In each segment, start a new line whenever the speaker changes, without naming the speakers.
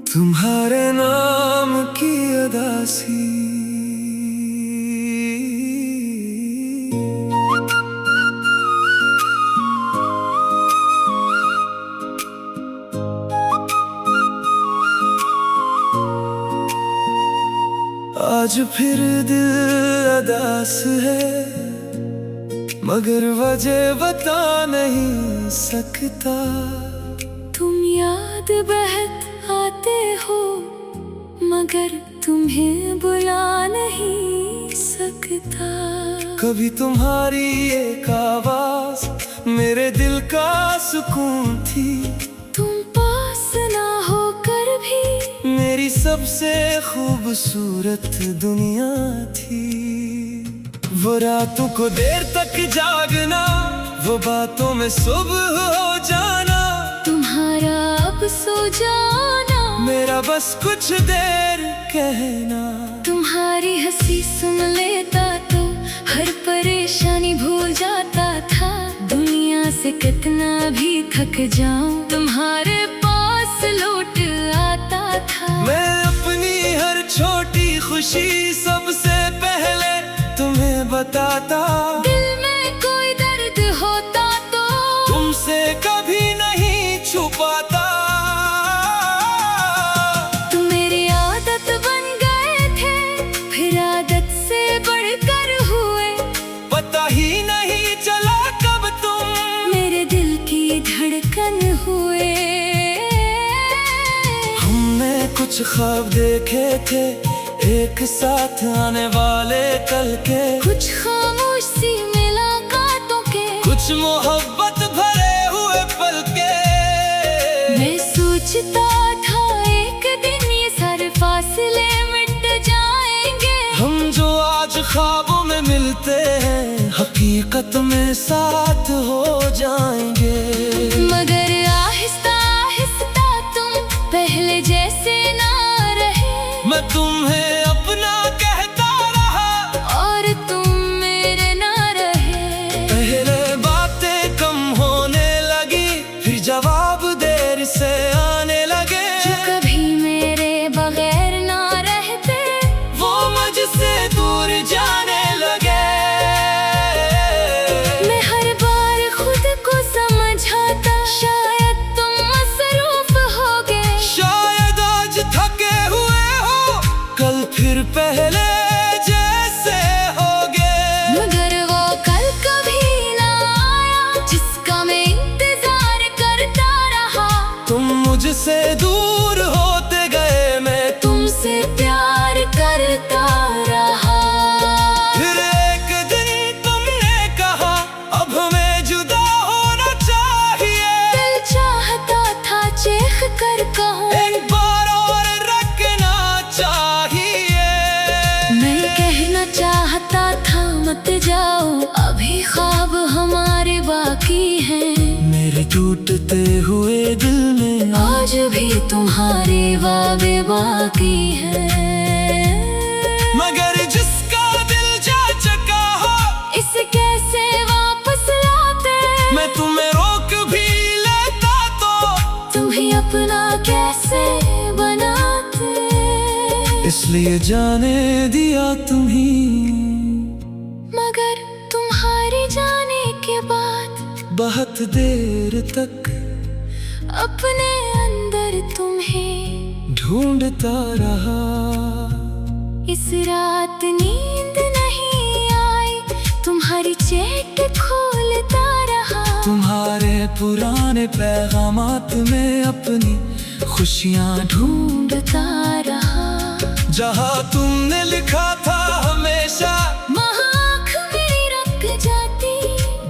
तुम्हारे नाम की अदासी आज फिर दिल अदास है, मगर वजह बता नहीं सकता।
तुम याद बहत आते हो, मगर तुम्हें बुला नहीं सकता।
कभी तुम्हारी एक आवाज मेरे दिल का सुकून थी।
तुम पास ना होकर भी
मेरी सबसे खूबसूरत दुनिया थी। वो रातों को देर तक जागना, वो बातों में सुबह हो जाना,
तुम्हारा अब सो जाना,
मेरा बस कुछ देर कहना।
तुम्हारी हंसी सुन लेता तो हर परेशानी भूल जाता था। दुनिया से कितना भी थक जाऊं, तुम्हारे पास लौट आता था।
मैं अपनी हर छोटी खुशी सबसे पहले तुम्हें बताता।
दिल में कोई दर्द होता तो
तुमसे कभी नहीं छुपाता।
तुम मेरी आदत बन गए थे, फिर आदत से बढ़कर हुए।
पता ही नहीं चला कब तुम
मेरे दिल की धड़कन हुए।
हमने कुछ ख्वाब देखे थे, एक साथ आने वाले कल के।
कुछ खामोशी मुलाकातों के,
कुछ मोहब्बत भरे हुए पल के।
मैं सोचता था एक दिन ये सारे फासले मिट जाएंगे।
हम जो आज ख्वाबों में मिलते हैं, हकीकत में साथ हो जाएंगे।
मगर आहिस्ता आहिस्ता तुम पहले जैसे ना रहे।
मैं तुम्हें अपना कहता रहा
और तुम मेरे ना रहे।
पहले बातें कम होने लगी, फिर जवाब देर से आने लगे।
जो कभी मेरे बगैर ना रहते,
वो मुझसे दूर जाने लगे।
मैं हर बार खुद को समझाता, शायद तुम मसरूफ हो गए।
शायद आज थके हुए हो, कल फिर पहले जैसे होगे।
मगर वो कल कभी ना आया, जिसका मैं इंतजार करता रहा।
तुम मुझसे दूर होते गए, मैं
तुमसे प्यार करता रहा।
फिर एक दिन तुमने कहा, अब हमें जुदा होना चाहिए।
दिल चाहता था चीख कर कहूँ,
एक बार और रखना चाहिए।
मैं कहना चाहता था मत जाओ, अभी ख्वाब हमारे बाकी हैं।
मेरे टूटते हुए दिल में
आज भी तुम्हारे वादे बाकी हैं।
मगर जिसका दिल जा चुका हो,
इसे कैसे वापस लाते।
मैं तुम्हें रोक भी लेता तो
तुम्हें अपना कैसे बनाते।
इसलिए जाने दिया तुम्हीं।
मगर तुम्हारे जाने के बाद
बहुत देर तक
अपने अंदर तुम्हें
ढूंढता रहा।
इस रात नींद नहीं आई, तुम्हारी चेट खोलता रहा।
तुम्हारे पुराने पैगामात में अपनी खुशियाँ
ढूंढता रहा।
जहाँ तुमने लिखा था हमेशा,
आँख मेरी रख जाती।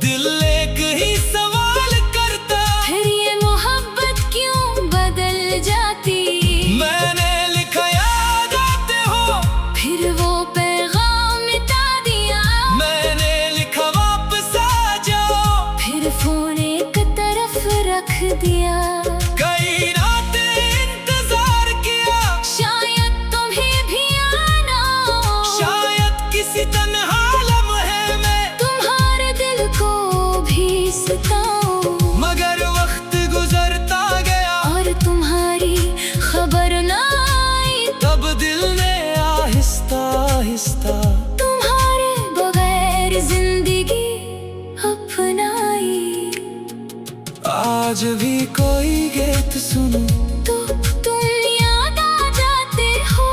दिल एक ही सवाल करता,
फिर ये मोहब्बत क्यों बदल जाती।
मैंने लिखा याद आते हो,
फिर वो पैगाम मिटा दिया।
मैंने लिखा वापस आ जाओ,
फिर फोन एक तरफ रख दिया।
कई रातें इंतजार किया,
शायद तुम्हें भी आना हो।
शायद किसी तन्हा लम्हे में
तुम्हारे दिल को भी सताऊं।
आज भी कोई गीत सुनूं
तो तुम याद आ जाते हो।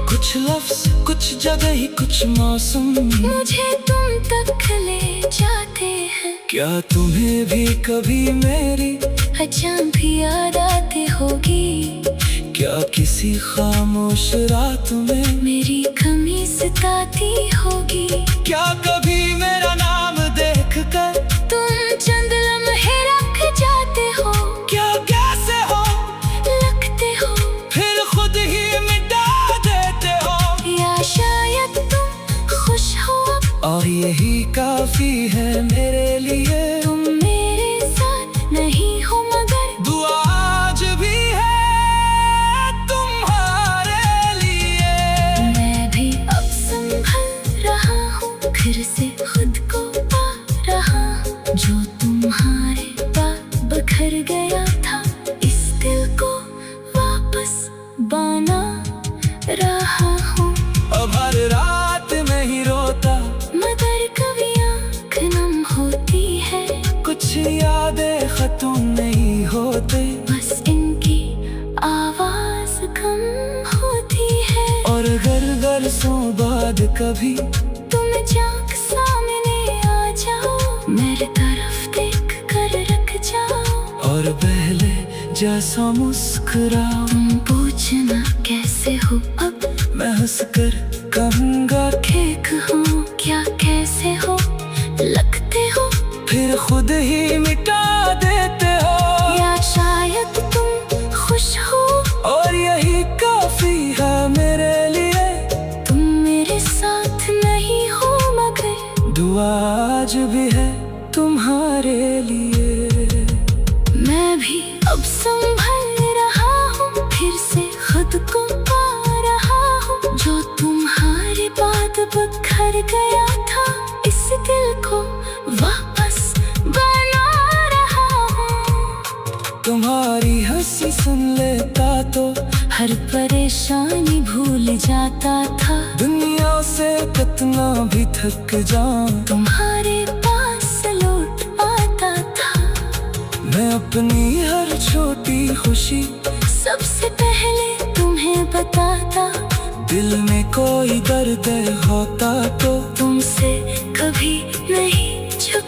कुछ लफ्ज, कुछ जगह ही, कुछ मौसम
मुझे तुम तक ले जाते हैं।
क्या तुम्हें भी कभी मेरी
अचानक भी याद आती होगी।
क्या किसी खामोश रात में
मेरी कमी सताती होगी।
क्या कभी मेरा नाम देख कर
तुम चंद लम्हे रख जाते हो।
क्या कैसे हो
लगते हो
फिर खुद ही मिटा देते हो।
या शायद तुम खुश हो अब,
और यही काफी है मेरे लिए।
तुम मेरे साथ नहीं हो मगर
दुआ आज भी है तुम्हारे लिए।
मैं भी अब संभल रहा हूँ, फिर से खुद को पा रहा हूँ। जो तुम्हारे बाद बखर गया था, इस दिल को वापस बना रहा हूँ।
अब हर रात में ही रोता,
मगर कभी आँख नम होती है।
कुछ यादें खत्म नहीं होते,
बस इनकी आवाज कम होती है।
और बरसों बाद कभी
तुम जाग सामने आ जाओ, मेरे तरफ देख कर रख जाओ।
और पहले जैसा मुस्कुराओ।
तुम पूछना कैसे हो अब,
मैं हंसकर कहूँगा
ठीक हूँ क्या कैसे हो लगते हो।
फिर खुद ही मिटा देते हो।
या शायद तुम खुश हो
और यही काफी है मेरे लिए।
तुम मेरे साथ नहीं हो मगर
दुआ आज भी है तुम्हारे लिए।
मैं भी अब संभल रहा हूँ, फिर से खुद को पा रहा हूँ। जो तुम्हारे बाद बखर गया था, इस दिल को वापस बना रहा हूँ।
तुम्हारी हंसी सुन लेता तो
हर परेशानी भूल जाता था।
दुनिया से कितना भी थक जाऊं,
तुम्हारे पास लौट आता था।
मैं अपनी हर छोटी खुशी
सबसे पहले तुम्हें बताता।
दिल में कोई दर्द होता तो
तुमसे कभी नहीं छुप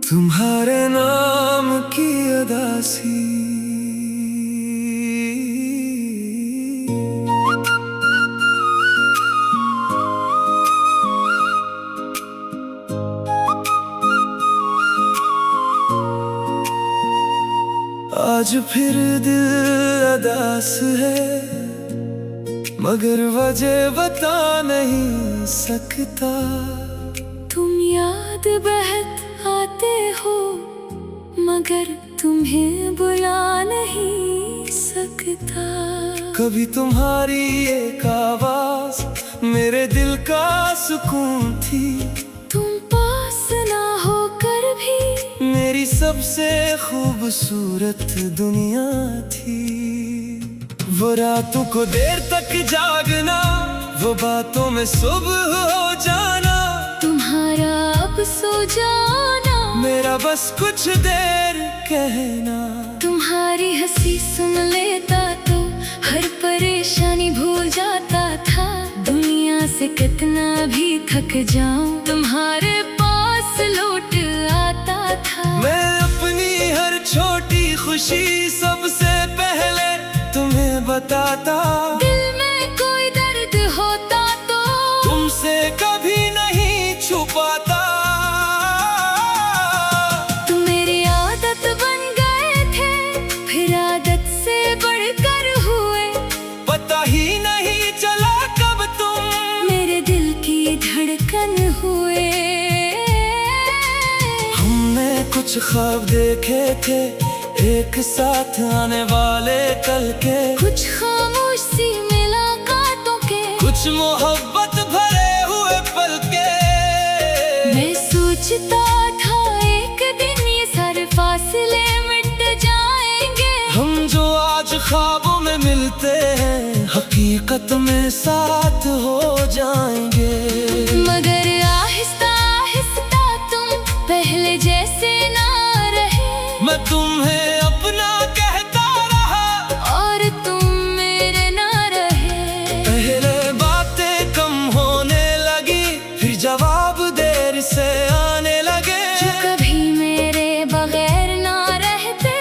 तुम्हारे नाम की अदासी। आज फिर दिल अदास है, मगर वजह बता नहीं सकता।
तुम याद बहत आते हो, मगर तुम्हें बुला नहीं सकता।
कभी तुम्हारी एक आवाज मेरे दिल का सुकून थी।
तुम पास ना होकर भी
मेरी सबसे खूबसूरत दुनिया थी। वो रातों को देर तक जागना, वो बातों में सुबह हो जाना।
तुम्हारा अब सो जाना,
मेरा बस कुछ देर कहना।
तुम्हारी हंसी सुन लेता तो हर परेशानी भूल जाता था। दुनिया से कितना भी थक जाऊं, तुम्हारे पास लौट आता था।
मैं अपनी हर छोटी खुशी सबसे पहले तुम्हें बताता।
दिल में कोई दर्द होता तो
तुमसे कभी नहीं छुपाता।
तुम मेरी आदत बन गए थे, फिर आदत से बढ़कर हुए।
पता ही नहीं चला कब तुम
मेरे दिल की धड़कन हुए।
हमने कुछ ख्वाब देखे थे, एक साथ आने वाले कल के।
कुछ खामोशी मुलाकातों के,
कुछ मोहब्बत भरे हुए पल के।
मैं सोचता था एक दिन ये सारे फासले मिट जाएंगे।
हम जो आज ख्वाबों में मिलते हैं, हकीकत में साथ हो जाएंगे।
मगर
मैं तुम्हें अपना कहता रहा
और तुम मेरे ना रहे।
पहले बातें कम होने लगी, फिर जवाब देर से आने लगे।
जो कभी मेरे बगैर ना रहते,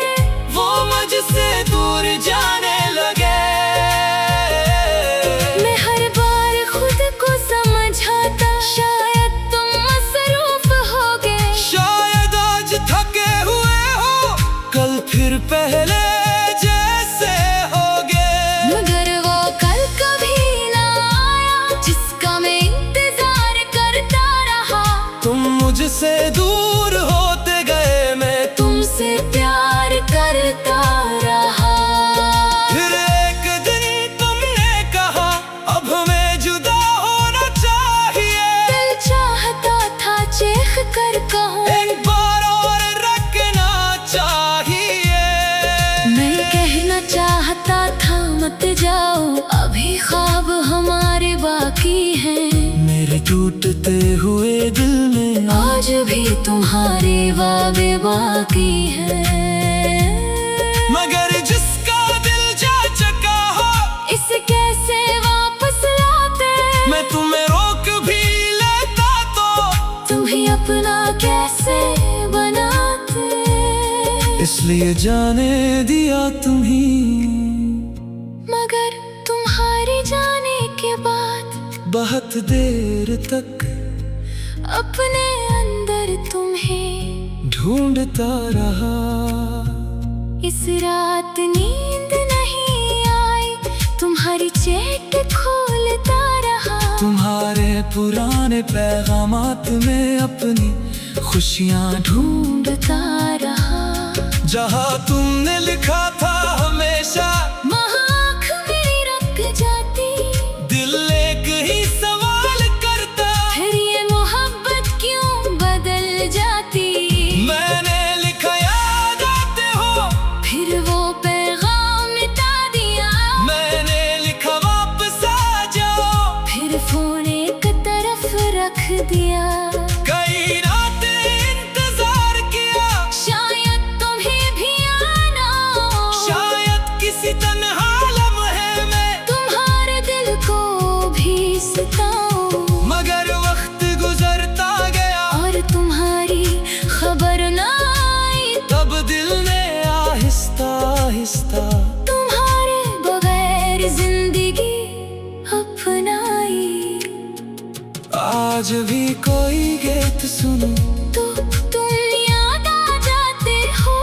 वो मुझसे दूर जाने लगे।
मैं हर बार खुद को समझाता, शायद तुम मसरूफ होगे।
शायद आज थके हुए हो, कल फिर पहले जैसे होगे।
मगर वो कल कभी ना आया, जिसका मैं इंतजार करता रहा।
तुम मुझसे दूर होते गए, मैं
तुमसे प्यार करता रहा।
फिर एक दिन तुमने कहा, अब हमें जुदा होना चाहिए।
दिल चाहता था चीख कर कहूं,
एक बार और रखना चाहिए।
मैं कहना चाहता था मत जाओ, अभी ख्वाब हमारे बाकी हैं।
मेरे टूटते हुए दिल में
आज भी तुम्हारे वादे बाकी हैं।
मगर जिसका दिल जा चुका हो,
इसे कैसे वापस लाते?
मैं तुम्हें रोक भी लेता तो
तुम्हें अपना कैसे बनाते?
इसलिए जाने दिया तुम्हीं।
मगर तुम्हारे जाने के बाद
बहुत देर तक
अपने अंदर तुम्हें
ढूंढता रहा।
इस रात नींद नहीं आई, तुम्हारी चेट खोलता रहा।
तुम्हारे पुराने पैगामात में अपनी खुशियाँ
ढूंढता रहा।
जहाँ तुमने लिखा था हमेशा,
वहाँ आँख मेरी रख जाती।
दिल एक ही सवाल करता,
फिर ये मोहब्बत क्यों बदल जाती?
मैंने लिखा याद आते हो,
फिर वो पैगाम मिटा दिया।
मैंने लिखा वापस आ जाओ,
फिर फोन एक तरफ रख दिया।
कई रातें इंतजार किया,
शायद तुम्हें भी आना हो।
शायद किसी तन्हा लम्हे में
तुम्हारे दिल को भी सताऊं।
मगर वक्त गुजरता गया,
और तुम्हारी खबर ना आई।
तब दिल ने आहिस्ता आहिस्ता
तुम्हारे बगैर जिंदगी अपनाई।
आज भी कोई गीत सुनो
तो तुम याद आ जाते हो।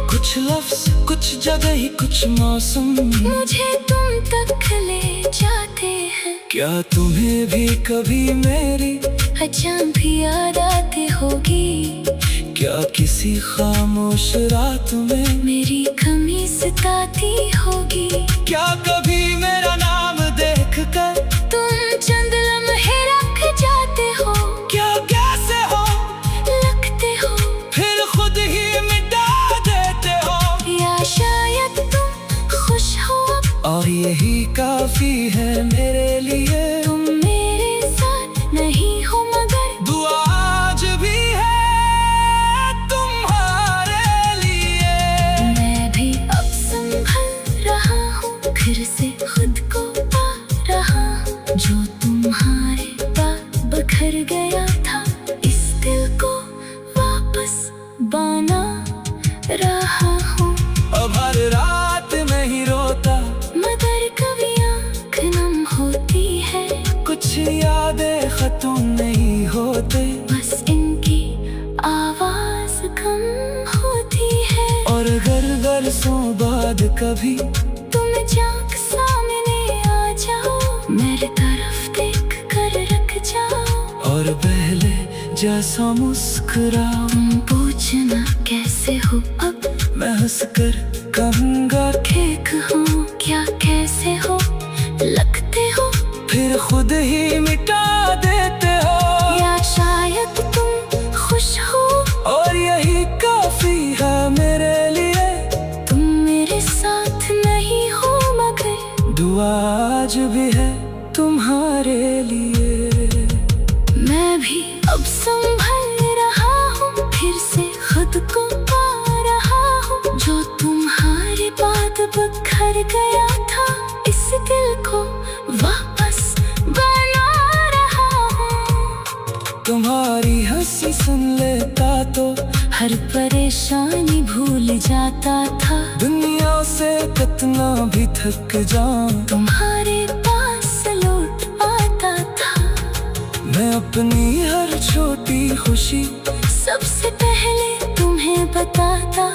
कुछ लफ्ज, कुछ जगह ही, कुछ मौसम।
मुझे तुम तक ले जाते हैं।
क्या तुम्हें भी कभी मेरी
अचानक भी याद आती होगी।
क्या किसी खामोश रात में
मेरी कमी सताती होगी।
क्या कभी मेरा नाम देख कर
तुम चंद लम्हे रख जाते हो।
क्या कैसे हो
लगते हो
फिर खुद ही मिटा देते हो।
या शायद तुम खुश हो अब।
और यही काफी है मेरे लिए।
तुम मेरे साथ नहीं हो, मगर
दुआ आज भी है तुम्हारे लिए।
मैं भी अब संभल रहा हूँ, फिर से खुद को पा रहा हूँ। जो तुम्हारे बाद बखर गया था, इस दिल को वापस बना रहा हूँ।
अब हर रात नहीं रोता,
मगर कभी आँख नम होती है।
कुछ यादें खत्म नहीं होते,
बस इनकी आवाज कम होती है।
और घर बरसों बाद कभी
तुम जाग सामने आ जाओ, मेरे तरफ देख कर रख जाओ।
और पहले जैसा मुस्कुराओ।
तुम पूछना कैसे हो अब,
मैं हंसकर कहूँगा
ठीक हूँ क्या कैसे हो लगते हो।
फिर खुद ही मिटा देते हो।
या शायद तुम खुश हो,
और यही काफी है मेरे लिए।
तुम मेरे साथ नहीं हो, मगर
दुआ आज भी है तुम्हारे लिए।
मैं भी अब संभल रहा हूँ, फिर से खुद को पा रहा
तुम्हारी हंसी सुन लेता तो
हर परेशानी भूल जाता था।
दुनिया से कितना भी थक जाऊं
तुम्हारे पास लौट आता था।
मैं अपनी हर छोटी खुशी
सबसे पहले तुम्हें बताता।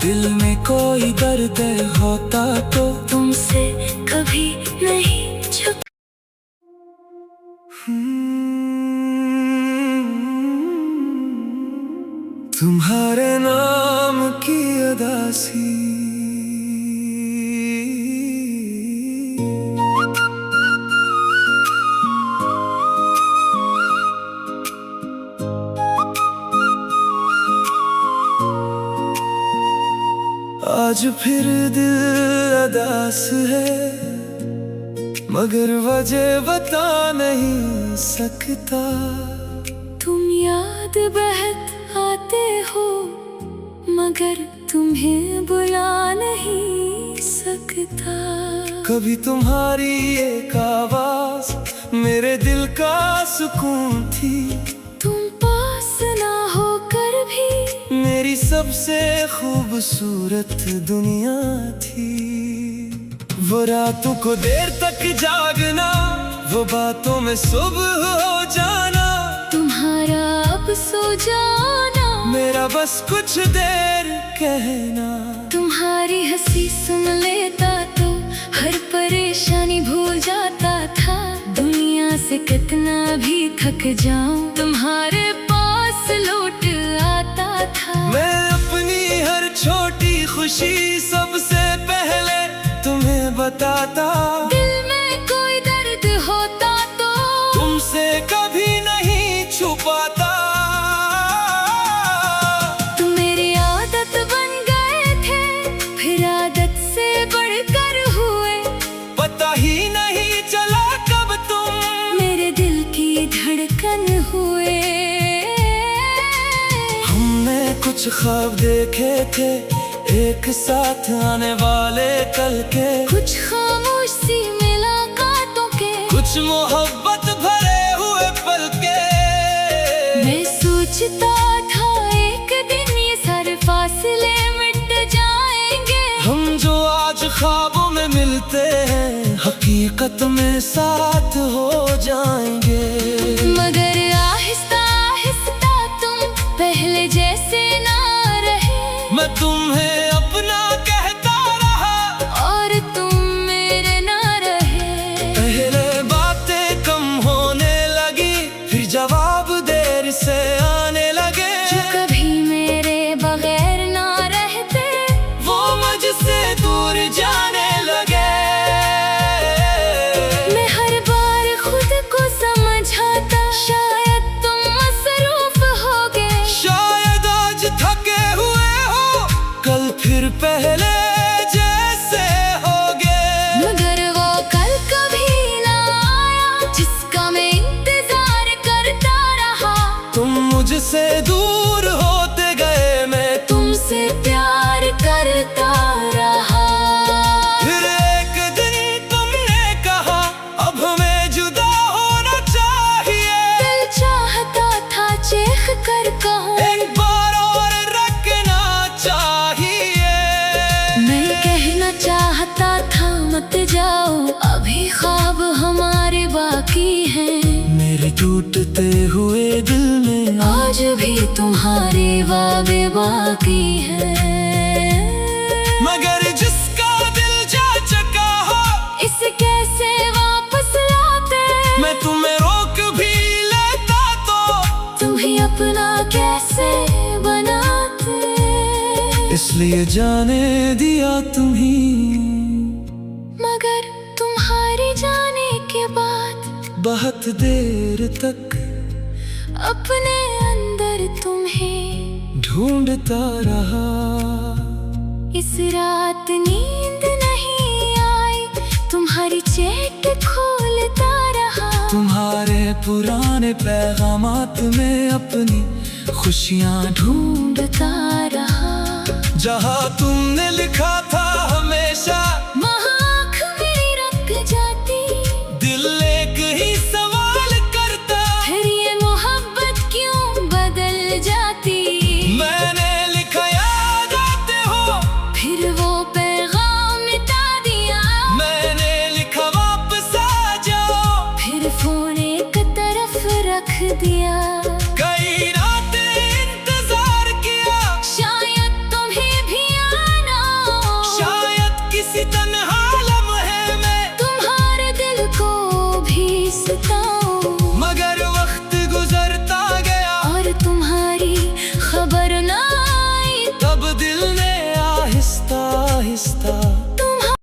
दिल में कोई दर्द होता तो
तुमसे कभी नहीं छुप।
तुम्हारे नाम की अदासी आज फिर दिल अदास है, मगर वजह बता नहीं सकता।
तुम याद बहुत आते हो, मगर तुम्हें बुला नहीं सकता।
कभी तुम्हारी एक आवाज मेरे दिल का सुकून थी।
तुम पास ना होकर भी
मेरी सबसे खूबसूरत दुनिया थी। वो रातों को देर तक जागना, वो बातों में सुबह हो जाना।
तुम्हारा अब सो जाना,
मेरा बस कुछ देर कहना।
तुम्हारी हंसी सुन लेता तो हर परेशानी भूल जाता था। दुनिया से कितना भी थक जाऊं तुम्हारे पास लौट आता था।
मैं अपनी हर छोटी खुशी सबसे पहले तुम्हें बताता।
दिल में कोई दर्द होता तो
तुमसे कभी नहीं छुपाता।
तुम मेरी आदत बन गए थे, फिर आदत से बढ़कर हुए।
पता ही नहीं चला कब तुम
मेरे दिल की धड़कन हुए।
हमने कुछ ख्वाब देखे थे एक साथ आने वाले कल के।
कुछ खामोशी मुलाकातों के,
कुछ मोहब्बत भरे हुए पल के।
मैं सोचता था एक दिन ये सारे फासले मिट जाएंगे।
हम जो आज ख्वाबों में मिलते हैं हकीकत में साथ हो जाएंगे।
मगर आहिस्ता आहिस्ता तुम पहले जैसे ना रहे।
मैं तुम्हें अपना कहता रहा
और तुम मेरे ना रहे।
पहले बातें कम होने लगी, फिर जवाब देर से आने लगे।
जो कभी मेरे बगैर ना रहते,
वो मुझसे दूर जाने लगे।
मैं हर बार खुद को समझाता, शायद तुम मसरूफ होगे।
शायद आज थके हुए हो, कल फिर पहले जैसे होगे।
मगर वो कल कभी ना आया जिसका मैं इंतजार करता रहा।
तुम मुझसे दूर होते गए, मैं
तुमसे प्यार करता रहा।
फिर एक दिन तुमने कहा अब हमें जुदा होना चाहिए।
दिल चाहता था चीख कर कहूं,
एक बार और रखना चाहिए।
मैं कहना चाहता था मत जाओ, अभी ख्वाब हमारे बाकी हैं।
मेरे टूटते हुए दिल में
आज भी तुम्हारे वादे बाकी हैं।
मगर जिसका दिल जा चुका हो,
इसे कैसे वापस लाते।
मैं तुम्हें रोक भी लेता तो
तुम्हें अपना कैसे बनाते।
इसलिए जाने दिया तुम्हीं।
मगर तुम्हारे जाने के बाद
बहुत देर तक
अपने अंदर तुम्हें
ढूंढता रहा।
इस रात नींद नहीं आई, तुम्हारी चेट खोलता रहा।
तुम्हारे पुराने पैगामात में अपनी खुशियाँ
ढूंढता रहा।
जहाँ तुमने लिखा था हमेशा,
वहाँ आँख मेरी रख जाती।
दिल एक ही सवाल करता।
फिर ये मोहब्बत रख दिया।
कई रातें इंतजार किया,
शायद तुम्हें भी आना हो,
शायद किसी तन्हा लम्हे में
तुम्हारे दिल को भी सताऊं।
मगर वक्त गुजरता गया
और तुम्हारी खबर ना आई,
तब दिल ने आहिस्ता आहिस्ता